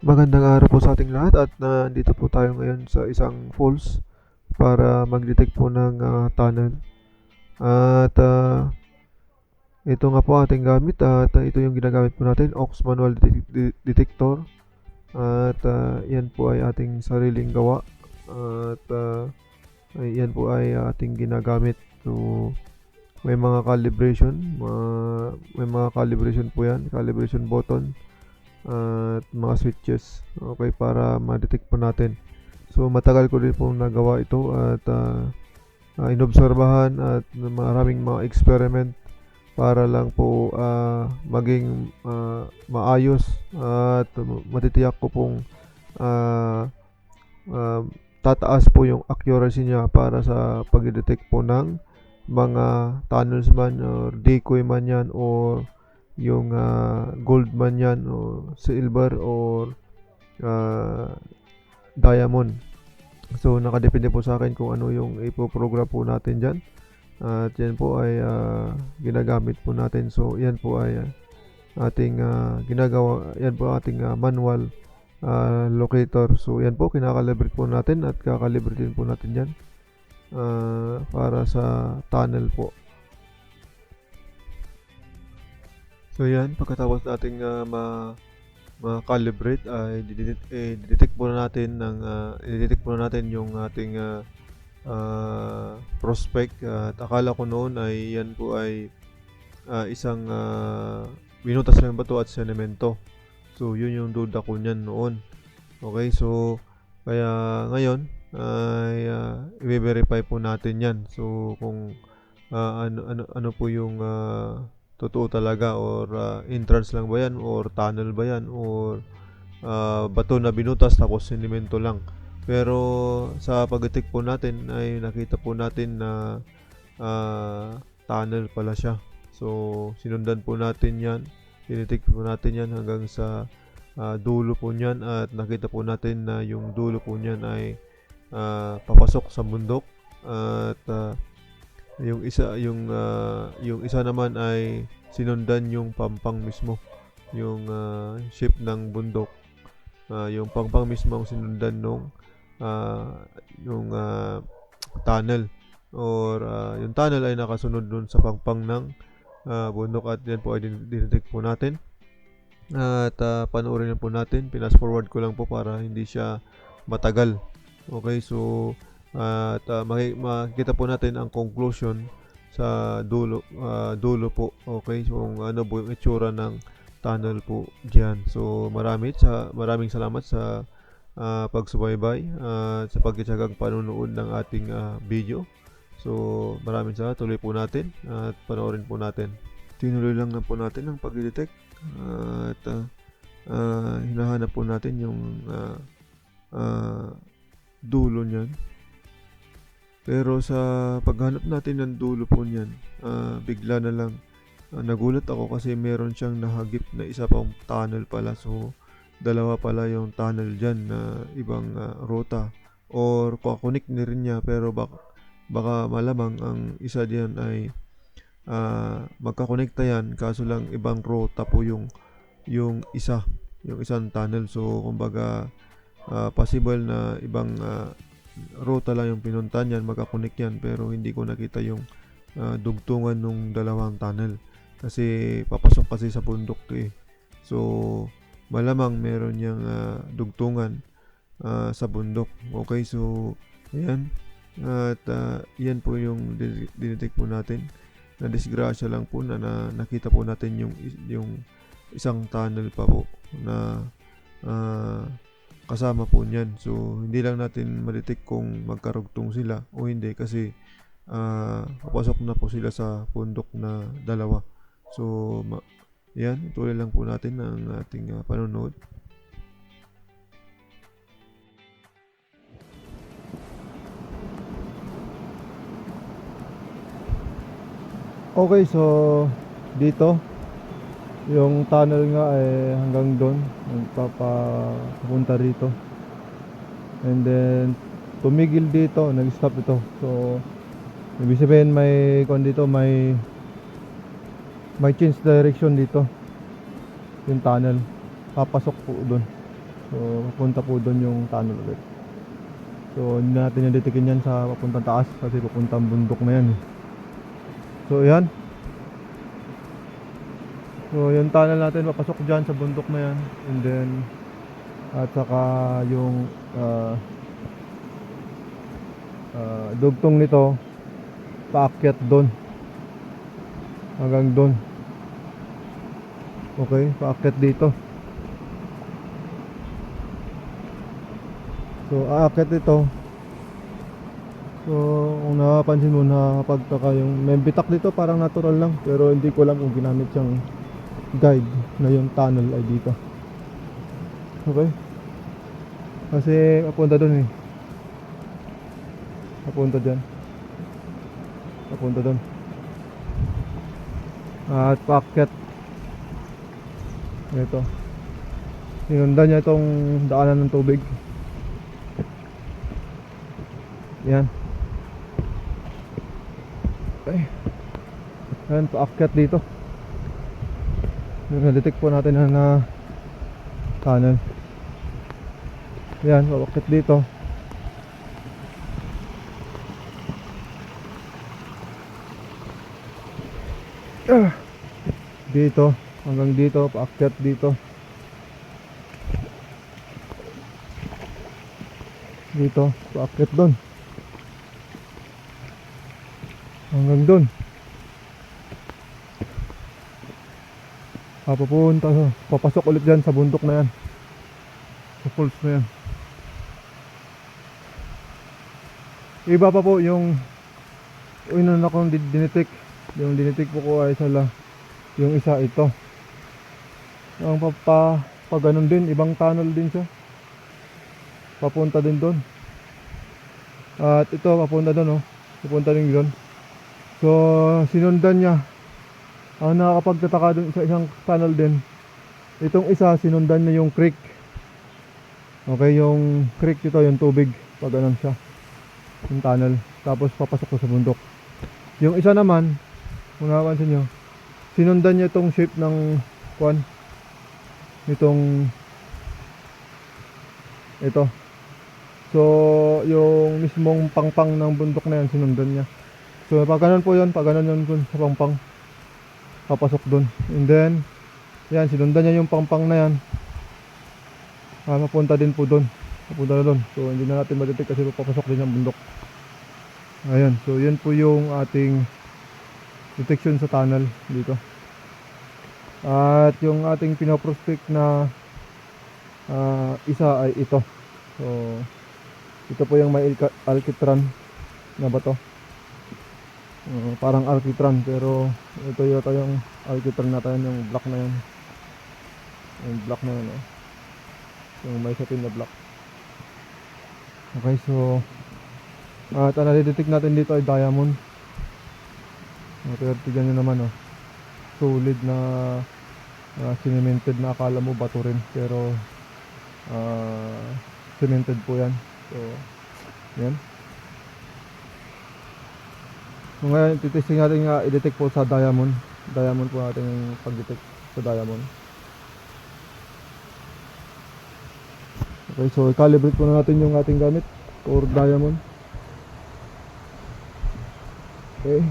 Magandang araw po sa ating lahat at nandito po tayo ngayon sa isang falls para mag-detect po ng tunnel. At ito nga po ating gamit at ito yung ginagamit po natin, aux manual detector. At yan po ay ating sariling gawa. At yan po ay ating ginagamit. So may mga calibration, may mga calibration po yan, calibration button at mga switches. Okay, para ma-detect po natin. So matagal ko din pong nagawa ito at inobserbahan at maraming mga experiment para lang po maging maayos at matitiyak ko pong ah, ah, tataas po yung accuracy niya para sa pag-detect po ng mga tunnels man or decoy man yan or yung gold man yan o silver or ah, diamond. So nakadepende po sa akin kung ano yung ipo-program po natin dyan. At yan po ay ginagamit po natin. So yan po ay ating ginagawa. Yan po ating manual locator. So yan po kinakalibrate po natin at kakalibrate din po natin yan para sa tunnel po. So yan, pagkatapos nating ma-calibrate ay detect muna natin i-detect muna natin yung ating prospect at akala ko noon ay yan po ay isang binutas ng bato at semento. So yun yung duda ko niyan noon. Okay, so kaya ngayon ay i-verify po natin yan. So kung ano po yung totoo talaga or entrance lang ba yan or tunnel ba yan or bato na binutas tapos semento lang. Pero sa pag-detect po natin ay nakita po natin na tunnel pala siya. So sinundan po natin yan, tinitake po natin yan hanggang sa dulo po niyan at nakita po natin na yung dulo po niyan ay papasok sa bundok at yung isa naman ay sinundan yung pampang mismo, yung shape ng bundok. Yung pampang mismo ang sinundan nung uh, yung tunnel or yung tunnel ay nakasunod dun sa pangpang ng bundok at yan po ay dinetect po natin at panoorin po natin. Pinas forward ko lang po para hindi siya matagal. Okay, so at makikita po natin ang conclusion sa dulo po. Okay, so kung ano po yung itsura ng tunnel po diyan. So maraming salamat sa pagsubaybay at sa pagkitsagang panunood ng ating video. So maraming salamat, tuloy po natin at panoorin po natin. Tinuloy lang na po natin ang pag-detect at hinahanap po natin yung uh, dulo niyan. Pero sa paghanap natin ng dulo po niyan, bigla na lang nagulat ako kasi meron siyang nahagip na isa pang tunnel pala. So dalawa pala yung tunnel diyan na ibang ruta or kakunik na rin niya pero baka malamang ang isa diyan ay magkakonekta yan kaso lang ibang ruta po yung isang tunnel. So kumbaga possible na ibang ruta lang yung pinuntan yan, magkakonek yan pero hindi ko nakita yung dugtungan nung dalawang tunnel kasi papasok kasi sa bundok to eh. So malamang meron niyang dugtungan sa bundok. Okay, so ayan at yan po yung dinetect po natin na disgrasya lang po na nakita po natin yung isang tunnel pa po na kasama po niyan. So hindi lang natin ma-detect kung magkarugtong sila o hindi kasi papasok na po sila sa bundok na dalawa. So yan, ituloy lang po natin ang ating panonood. Okay, so dito yung tunnel nga ay hanggang doon nagpapapunta rito and then tumigil dito, nag-stop ito. So ibig sabihin may dito may change direction dito yung tunnel, papasok po doon. So papunta po doon yung tunnel ulit. So hindi natin naditikin yan sa papuntang taas kasi papuntang bundok na yan eh. So yan. So yung tunnel natin papasok dyan sa bundok na yan. And then at saka yung dugtong nito paakyat doon hanggang doon. Okay, paakyat dito. So aakyat ito. So kung napapansin mo, nakapagtaka yung may bitak dito, parang natural lang, pero hindi ko alam kung ginamit siyang guide na yung tunnel ay dito. Okay, kasi papunta dun eh, papunta dyan, papunta dun at paakyat ito. Sinundan niya itong daanan ng tubig. Yan. Okay. Yan, paakyat dito. Na-detect po natin na tunnel. Yan, paakyat dito. Dito, hanggang dito, paakyat dito. Dito, paakyat doon. Hanggang doon. Papunta, papasok ulit dyan sa bundok na yan, sa falls na yan. Iba pa po yung inon akong dinitik. Yung dinitik po ko ay yung isa ito. Ang pa ganun din, ibang tunnel din siya. Papunta din doon. At ito papunta doon, oh. Papunta din doon. So sinundan niya. Ang nakakapagtataka dun sa isang tunnel din, itong isa sinundan niya yung creek. Okay, yung creek dito, yung tubig, pag ganun siya, yung tunnel, tapos papasok ko sa bundok. Yung isa naman, kung nakapansin nyo, sinundan niya itong shape ng kwan, itong ito. So yung mismong pangpang ng bundok na yan sinundan niya. So pag ganun po yun, pag ganun yun sa pangpang, papasok dun. And then yan, sinundan niya yung pangpang na yan. Mapunta din po dun, papunta na dun. So hindi na natin ma-detect kasi papasok din yung bundok. Ayan, so yun po yung ating detection sa tunnel dito. At yung ating pinoprospect na isa ay ito. So ito po yung may alkitran na bato. Parang alkitran, pero ito yung alkitran natin, yung black na yan. Yung black na yan, oh. Yung may satin na black. Okay, so at ang nade-detect natin dito ay diamond. Pero tignan nyo naman, oh. Solid na cemented na, akala mo bato rin, pero cemented po yan. So yan. So ngayon titesting natin nga i-detect po sa diamond. Diamond po natin yung pag-detect sa diamond. Okay, so i-calibrate po na natin yung ating gamit for diamond. Okay.